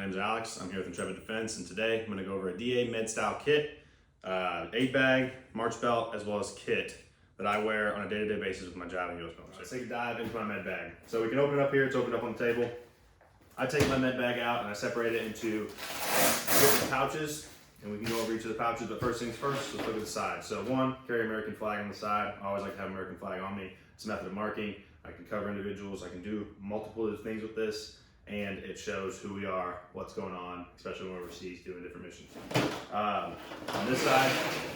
My name is Alex. I'm here with Intrepid Defense, and today I'm going to go over a DA med style kit, aid bag, march belt, as well as kit that I wear on a day-to-day basis with my job in U.S. military. Let's take a dive into my med bag. So we can open it up here. It's opened up on the table. I take my med bag out and I separate it into different pouches, and we can go over each of the pouches. But first things first, let's look at the side. So one, carry American flag on the side. I always like to have American flag on me. It's a method of marking. I can cover individuals. I can do multiple things with this. And it shows who we are, what's going on, especially when we're overseas doing different missions. On this side,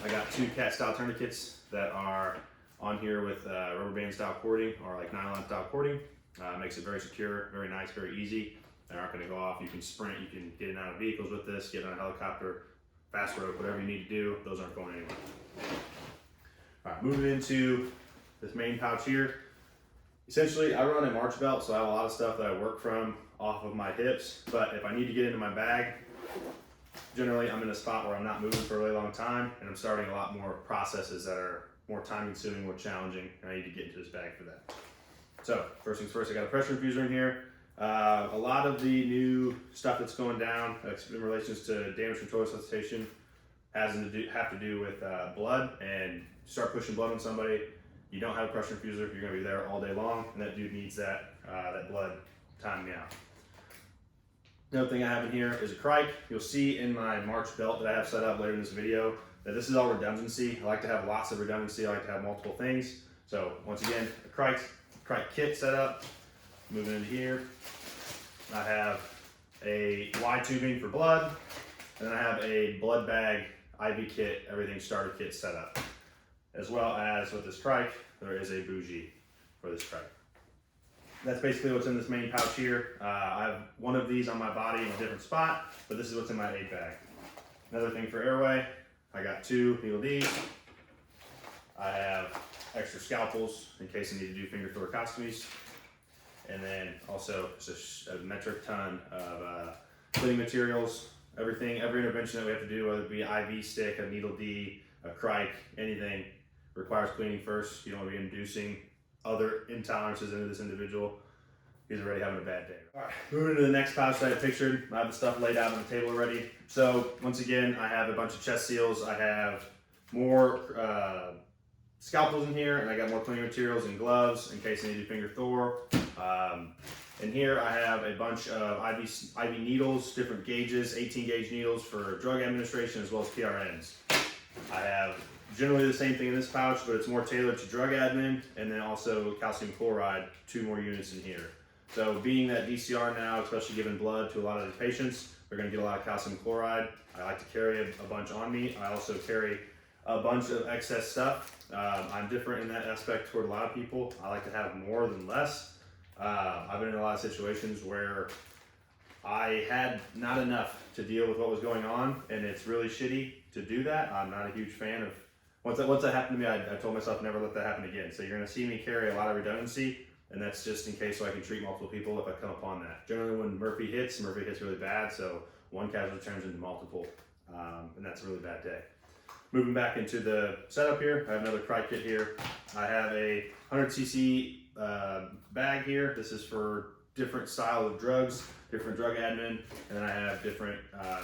I got two cat style tourniquets that are on here with rubber band style cording or like nylon style cording. Makes it very secure, very nice, very easy. They aren't going to go off. You can sprint, you can get in and out of vehicles with this, get on a helicopter, fast rope, whatever you need to do. Those aren't going anywhere. All right, moving into this main pouch here. Essentially, I run a march belt, so I have a lot of stuff that I work from off of my hips, but if I need to get into my bag, generally I'm in a spot where I'm not moving for a really long time, and I'm starting a lot more processes that are more time consuming, more challenging, and I need to get into this bag for that. So, first things first, I got a pressure infuser in here. A lot of the new stuff that's going down in relations to damage control resuscitation have to do with blood, and start pushing blood on somebody. You don't have a pressure infuser, you're gonna be there all day long, and that dude needs that blood timing out. Another thing I have in here is a crike. You'll see in my march belt that I have set up later in this video that this is all redundancy. I like to have lots of redundancy. I like to have multiple things. So once again, a crike kit set up. Moving into here, I have a Y tubing for blood, and then I have a blood bag, IV kit, everything starter kit set up. As well as with this trike, there is a bougie for this trike. That's basically what's in this main pouch here. I have one of these on my body in a different spot, but this is what's in my aid bag. Another thing for airway, I got two needle Ds. I have extra scalpels in case I need to do finger thoracostomies. And then also just a metric ton of cleaning materials. Every intervention that we have to do, whether it be IV stick, a needle D, a crike, anything, requires cleaning first. You don't want to be inducing other intolerances into this individual. He's already having a bad day. All right, moving to the next pouch that I pictured. I have the stuff laid out on the table already. So once again, I have a bunch of chest seals. I have more scalpels in here, and I got more cleaning materials and gloves in case I need to finger Thor. In here I have a bunch of IV needles, different gauges, 18 gauge needles for drug administration as well as PRNs. I have generally the same thing in this pouch, but it's more tailored to drug admin, and then also calcium chloride, 2 more units in here. So being that DCR now, especially giving blood to a lot of the patients, they're gonna get a lot of calcium chloride. I like to carry a bunch on me. I also carry a bunch of excess stuff. I'm different in that aspect toward a lot of people. I like to have more than less. I've been in a lot of situations where I had not enough to deal with what was going on, and it's really shitty to do that. I'm not a huge fan of, once that happened to me, I told myself never let that happen again. So you're gonna see me carry a lot of redundancy, and that's just in case so I can treat multiple people if I come upon that. Generally when Murphy hits really bad, so one casualty turns into multiple, and that's a really bad day. Moving back into the setup here, I have another crike kit here. I have a 100cc bag here. This is for different style of drugs, different drug admin, and then I have different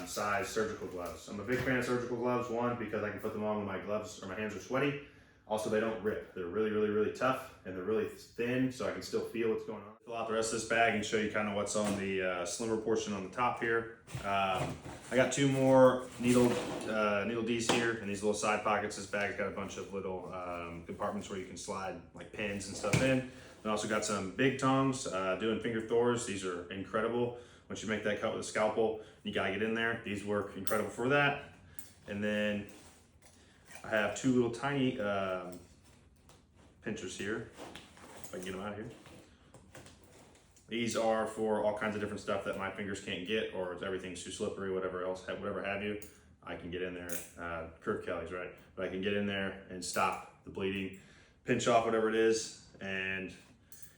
size surgical gloves. I'm a big fan of surgical gloves, one, because I can put them on when my gloves or my hands are sweaty. Also, they don't rip. They're really, really, really tough, and they're really thin, so I can still feel what's going on. Fill out the rest of this bag and show you kind of what's on the slimmer portion on the top here. I got 2 more needle Ds here in these little side pockets. This bag's got a bunch of little compartments where you can slide like pins and stuff in. I also got some big tongs, doing finger Thors. These are incredible. Once you make that cut with a scalpel, you gotta get in there. These work incredible for that. And then I have 2 little tiny pinchers here, if I can get them out of here. These are for all kinds of different stuff that my fingers can't get, or if everything's too slippery, whatever have you. I can get in there, Kurt Kelly's, right? But I can get in there and stop the bleeding, pinch off whatever it is, and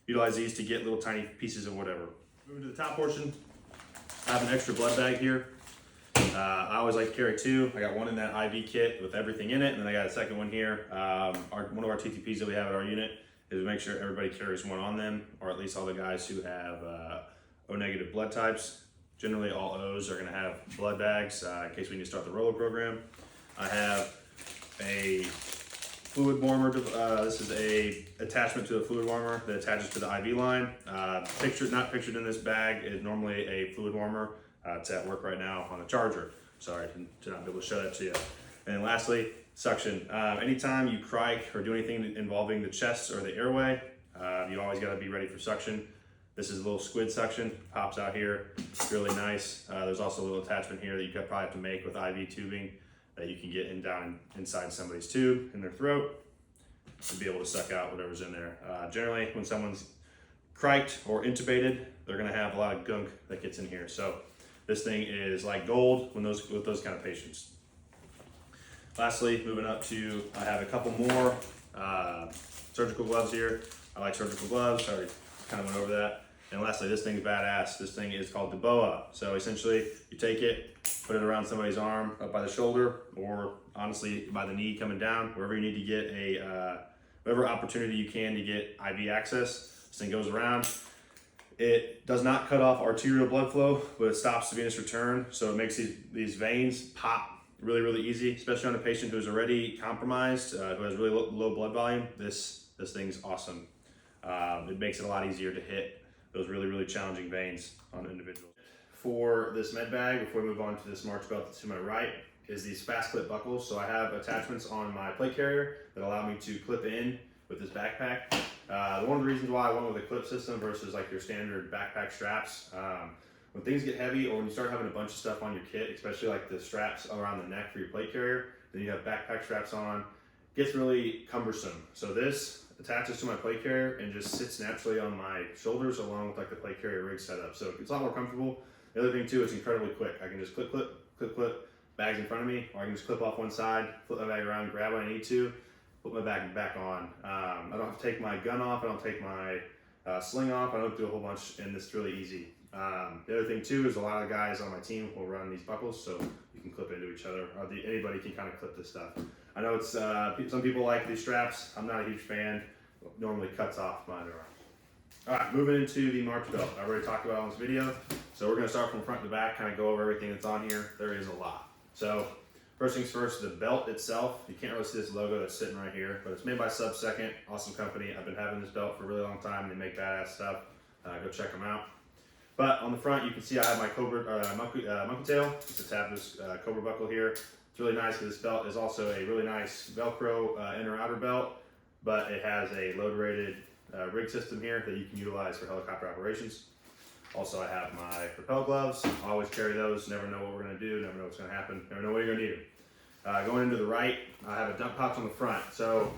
utilize these to get little tiny pieces of whatever. Moving to the top portion, I have an extra blood bag here. I always like to carry 2. I got one in that IV kit with everything in it, and then I got a second one here. One of our TTPs that we have at our unit is to make sure everybody carries one on them, or at least all the guys who have O negative blood types. Generally all O's are gonna have blood bags in case we need to start the roller program. I have a fluid warmer. This is a attachment to a fluid warmer that attaches to the IV line. Not pictured in this bag is normally a fluid warmer. It's at work right now on a charger. Sorry to not be able to show that to you. And then lastly, suction. Anytime you crike or do anything involving the chest or the airway, you always got to be ready for suction. This is a little squid suction, pops out here, really nice. There's also a little attachment here that you probably have to make with IV tubing that you can get down inside somebody's tube in their throat to be able to suck out whatever's in there. Generally, when someone's criked or intubated, they're gonna have a lot of gunk that gets in here. So this thing is like gold with those kind of patients. Lastly, moving up to, I have a couple more surgical gloves here. I like surgical gloves, I already kind of went over that. And lastly, this thing's badass. This thing is called the boa. So essentially, you take it, put it around somebody's arm, up by the shoulder, or honestly by the knee coming down, wherever you need to get whatever opportunity you can to get IV access. This thing goes around. It does not cut off arterial blood flow, but it stops the venous return. So it makes these veins pop really, really easy, especially on a patient who's already compromised, who has really low blood volume. This thing's awesome. It makes it a lot easier to hit those really, really challenging veins on individuals. For this med bag, before we move on to this March belt that's to my right, is these fast clip buckles. So I have attachments on my plate carrier that allow me to clip in with this backpack. One of the reasons why I went with a clip system versus like your standard backpack straps, when things get heavy or when you start having a bunch of stuff on your kit, especially like the straps around the neck for your plate carrier, then you have backpack straps on, it gets really cumbersome. So this attaches to my plate carrier and just sits naturally on my shoulders along with like the plate carrier rig setup. So it's a lot more comfortable. The other thing too, it's incredibly quick. I can just clip, bags in front of me, or I can just clip off one side, flip my bag around, grab what I need to, put my bag back on. I don't have to take my gun off, I don't take my sling off, I don't do a whole bunch, and it's really easy. The other thing too is a lot of guys on my team will run these buckles, so you can clip into each other, or anybody can kind of clip this stuff. I know it's some people like these straps. I'm not a huge fan. It normally cuts off mine. All right, moving into the March belt. I already talked about it on this video, so we're going to start from front to back, kind of go over everything that's on here. There is a lot. So first things first, the belt itself. You can't really see this logo that's sitting right here, but it's made by Sub-Second, awesome company. I've been having this belt for a really long time. They make badass stuff. Go check them out. But on the front, you can see I have my monkey tail. It's attached to this Cobra buckle here. It's really nice because this belt is also a really nice Velcro inner outer belt, but it has a load rated rig system here that you can utilize for helicopter operations. Also, I have my rappel gloves. I always carry those. Never know what we're going to do. Never know what's going to happen. Never know when you're going to need them. Going into the right, I have a dump pouch on the front. So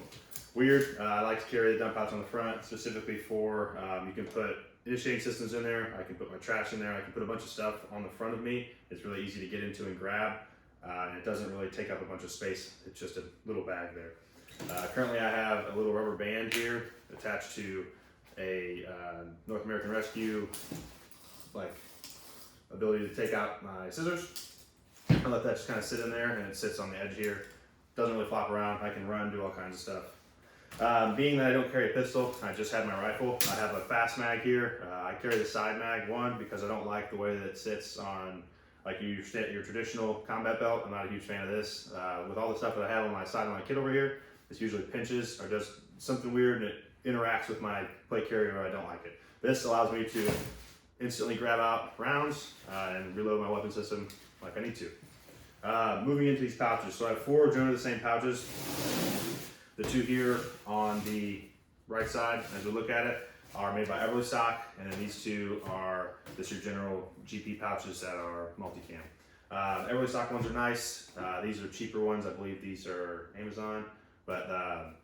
weird. I like to carry the dump pouch on the front specifically for you can put initiating systems in there. I can put my trash in there. I can put a bunch of stuff on the front of me. It's really easy to get into and grab. And it doesn't really take up a bunch of space. It's just a little bag there. Currently I have a little rubber band here attached to a North American Rescue ability to take out my scissors. I let that just kind of sit in there and it sits on the edge here. Doesn't really flop around. I can run, do all kinds of stuff. Being that I don't carry a pistol, I just had my rifle. I have a fast mag here. I carry the side mag, one, because I don't like the way that it sits on like your traditional combat belt. I'm not a huge fan of this. With all the stuff that I have on my side of my kit over here, this usually pinches or does something weird and it interacts with my plate carrier or I don't like it. This allows me to instantly grab out rounds and reload my weapon system like I need to. Moving into these pouches. So I have 4 generally the same pouches. The 2 here on the right side, as we look at it, are made by Everly Stock, and then these 2 are just your general GP pouches that are multicam. Everly Stock ones are nice. These are cheaper ones. I believe these are Amazon, but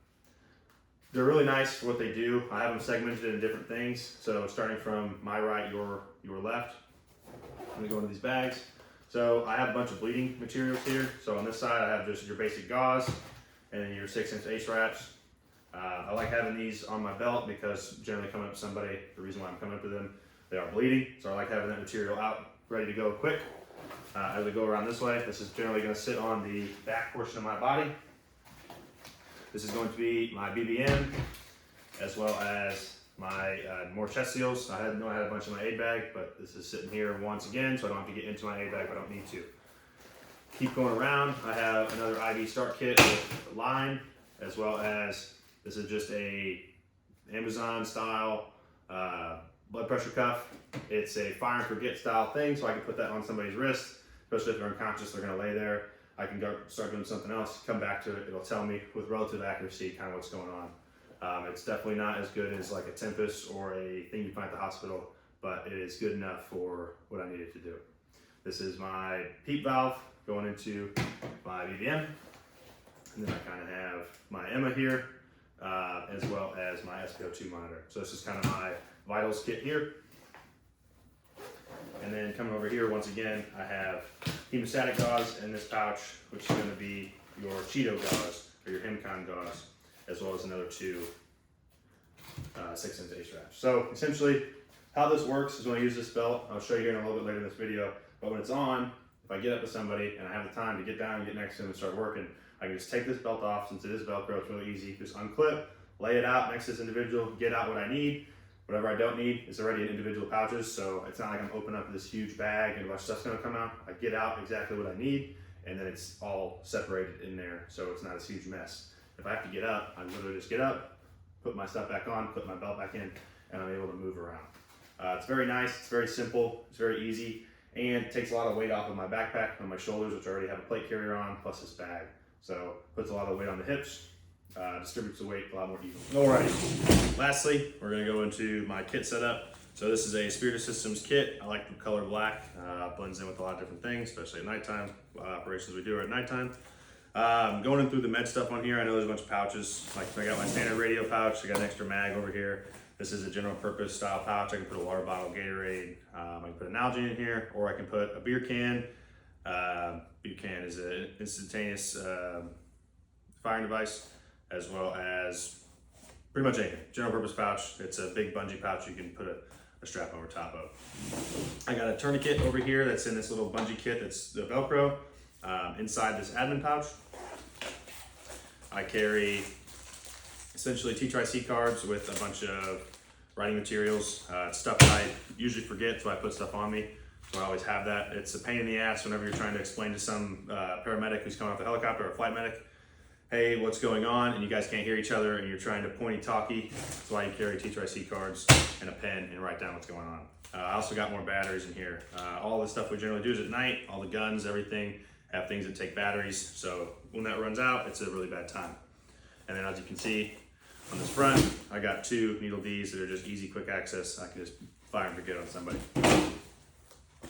they're really nice for what they do. I have them segmented into different things. So starting from my right, your left, I'm gonna go into these bags. So I have a bunch of bleeding materials here. So on this side, I have just your basic gauze and then your 6-inch ace wraps. I like having these on my belt because generally coming up to somebody, the reason why I'm coming up to them, they are bleeding. So I like having that material out, ready to go quick. As we go around this way, this is generally gonna sit on the back portion of my body. This is going to be my BBM, as well as my more chest seals. I know I had a bunch in my aid bag, but this is sitting here once again, so I don't have to get into my aid bag if I don't need to. Keep going around. I have another IV start kit with line, as well as this is just a Amazon style blood pressure cuff. It's a fire and forget style thing, so I can put that on somebody's wrist, especially if they're unconscious, they're gonna lay there. I can go start doing something else, come back to it, it'll tell me with relative accuracy kind of what's going on. It's definitely not as good as like a Tempest or a thing you find at the hospital, but it is good enough for what I needed to do. This is my PEEP valve going into my BVM. And then I kind of have my EMA here, as well as my SpO2 monitor. So this is kind of my vitals kit here. And then coming over here, once again, I have hemostatic gauze in this pouch, which is going to be your Cheeto gauze or your HemCon gauze, as well as another two 6-inch A-straps. So essentially, how this works is when I use this belt, I'll show you here in a little bit later in this video, but when it's on, if I get up to somebody and I have the time to get down and get next to them and start working, I can just take this belt off. Since it is Velcro, it's really easy. Just unclip, lay it out next to this individual, get out what I need. Whatever I don't need is already in individual pouches, so it's not like I'm opening up this huge bag and a bunch of stuff's gonna come out. I get out exactly what I need, and then it's all separated in there, so it's not a huge mess. If I have to get up, I literally just get up, put my stuff back on, put my belt back in, and I'm able to move around. It's very nice, it's very simple, it's very easy, and it takes a lot of weight off of my backpack on my shoulders, which I already have a plate carrier on, plus this bag. So puts a lot of weight on the hips, distributes the weight a lot more evenly. Alrighty, lastly, we're gonna go into my kit setup. So this is a Spirit Systems kit. I like the color black, blends in with a lot of different things, especially at nighttime. Operations we do are at nighttime. Going in through the med stuff on here, I know there's a bunch of pouches. Like I got my standard radio pouch, I got an extra mag over here. This is a general purpose style pouch. I can put a water bottle, Gatorade, I can put an Nalgene in here, or I can put a beer can. Beer can is an instantaneous firing device, as well as pretty much anything. General purpose pouch. It's a big bungee pouch you can put a strap over top of. I got a tourniquet over here that's in this little bungee kit that's the Velcro. Inside this admin pouch, I carry essentially T-Tri-C cards with a bunch of writing materials, stuff that I usually forget, so I put stuff on me. So I always have that. It's a pain in the ass whenever you're trying to explain to some paramedic who's coming off the helicopter or a flight medic, hey, what's going on? And you guys can't hear each other and you're trying to pointy-talkie. That's why you carry T-Tri-C cards and a pen and write down what's going on. I also got more batteries in here. All the stuff we generally do is at night. All the guns, everything, have things that take batteries. So when that runs out, it's a really bad time. And then as you can see on this front, I got two needle Ds that are just easy, quick access. I can just fire and forget on somebody.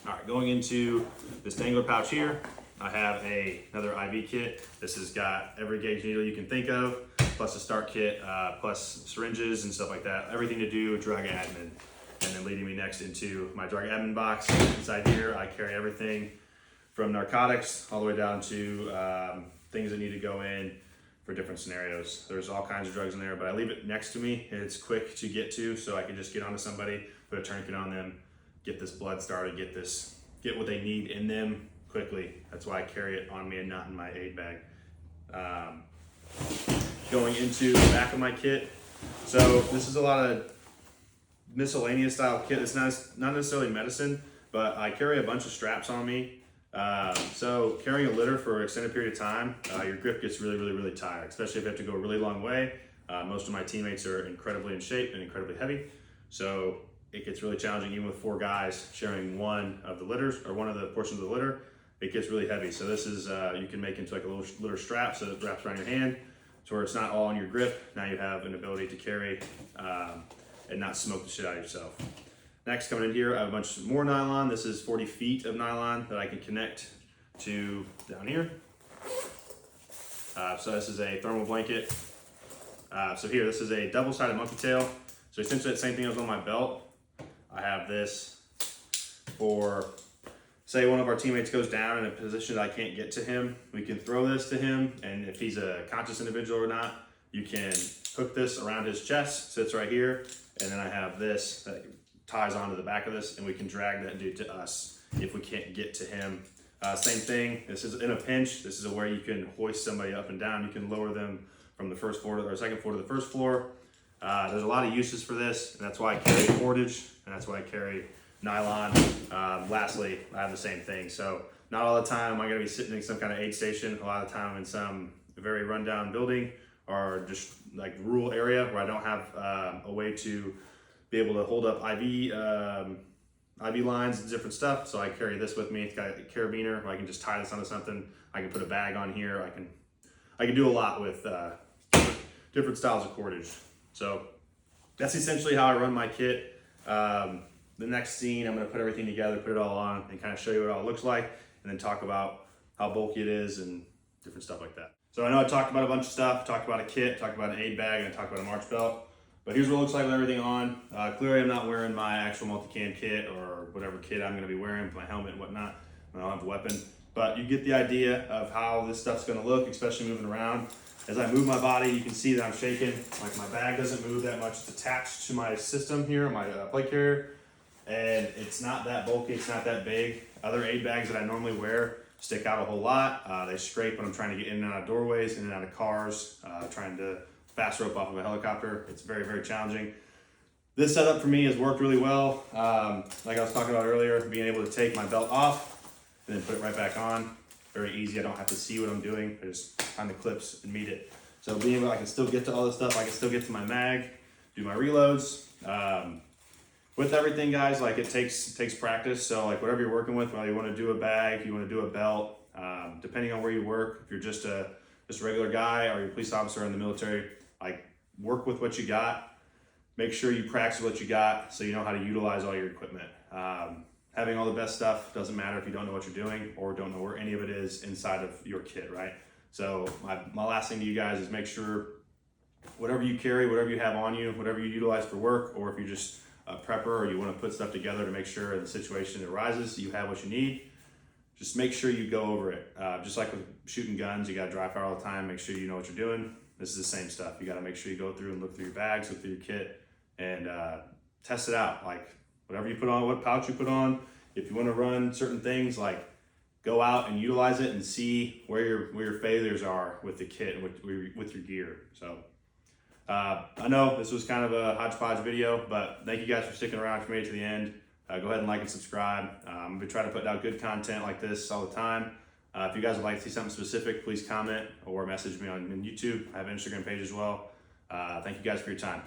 All right, going into this dangler pouch here, I have another IV kit. This has got every gauge needle you can think of, plus a start kit, plus syringes and stuff like that. Everything to do with drug admin. And then leading me next into my drug admin box. Inside here, I carry everything from narcotics all the way down to things that need to go in for different scenarios. There's all kinds of drugs in there, but I leave it next to me. It's quick to get to, so I can just get onto somebody, put a tourniquet on them, get this blood started, get what they need in them quickly. That's why I carry it on me and not in my aid bag. Going into the back of my kit. So this is a lot of miscellaneous style kit. It's not necessarily medicine, but I carry a bunch of straps on me. So carrying a litter for an extended period of time, your grip gets really, really, really tired, especially if you have to go a really long way. Most of my teammates are incredibly in shape and incredibly heavy. So it gets really challenging even with 4 guys sharing one of the litters or one of the portions of the litter. It gets really heavy. So this is, you can make into like a little litter strap so it wraps around your hand to where it's not all on your grip. Now you have an ability to carry and not smoke the shit out of yourself. Next, coming in here, I have a bunch more nylon. This is 40 feet of nylon that I can connect to down here. So this is a thermal blanket. So here, this is a double-sided monkey tail. So essentially the same thing as on my belt. I have this for, say one of our teammates goes down in a position that I can't get to him. We can throw this to him, and if he's a conscious individual or not, you can hook this around his chest, sits right here, and then I have this that ties onto the back of this, and we can drag that dude to us if we can't get to him. Same thing, this is in a pinch. This is where you can hoist somebody up and down. You can lower them from the first floor to, or second floor to the first floor. There's a lot of uses for this, and that's why I carry cordage, and that's why I carry nylon. Lastly, I have the same thing. So not all the time am I gonna be sitting in some kind of aid station. A lot of the time I'm in some very rundown building or just like rural area where I don't have a way to be able to hold up IV lines and different stuff. So I carry this with me. It's got a carabiner where I can just tie this onto something. I can put a bag on here. I can do a lot with different styles of cordage. So that's essentially how I run my kit. The next scene, I'm gonna put everything together, put it all on, and kind of show you what it all looks like, and then talk about how bulky it is and different stuff like that. So I know I talked about a bunch of stuff, talked about a kit, talked about an aid bag, and I talked about a march belt. But here's what it looks like with everything on. Clearly I'm not wearing my actual multi-cam kit or whatever kit I'm gonna be wearing with my helmet and whatnot. I don't have a weapon. But you get the idea of how this stuff's gonna look, especially moving around. As I move my body, you can see that I'm shaking. Like my bag doesn't move that much. It's attached to my system here, my plate carrier. And it's not that bulky, it's not that big. Other aid bags that I normally wear stick out a whole lot. They scrape when I'm trying to get in and out of doorways, in and out of cars, trying to fast rope off of a helicopter. It's very, very challenging. This setup for me has worked really well. Like I was talking about earlier, being able to take my belt off and then put it right back on. Very easy, I don't have to see what I'm doing. I just find the clips and meet it. So being able, I can still get to all this stuff. I can still get to my mag, do my reloads. With everything, guys, like it takes practice. So like whatever you're working with, whether you want to do a bag, you want to do a belt, depending on where you work, if you're just a regular guy or you're a police officer in the military, like work with what you got. Make sure you practice what you got so you know how to utilize all your equipment. Having all the best stuff doesn't matter if you don't know what you're doing or don't know where any of it is inside of your kit, right? So my last thing to you guys is make sure whatever you carry, whatever you have on you, whatever you utilize for work, or if you're just a prepper or you want to put stuff together to make sure in the situation arises, you have what you need. Just make sure you go over it. Just like with shooting guns, you got to dry fire all the time. Make sure you know what you're doing. This is the same stuff. You got to make sure you go through and look through your bags, look through your kit, and test it out. Like whatever you put on, what pouch you put on. If you want to run certain things, like go out and utilize it and see where your failures are with the kit and with your gear. So I know this was kind of a hodgepodge video, but thank you guys for sticking around for me to the end. Go ahead and like and subscribe. I'm gonna try to put out good content like this all the time. If you guys would like to see something specific, please comment or message me on YouTube. I have an Instagram page as well. Thank you guys for your time.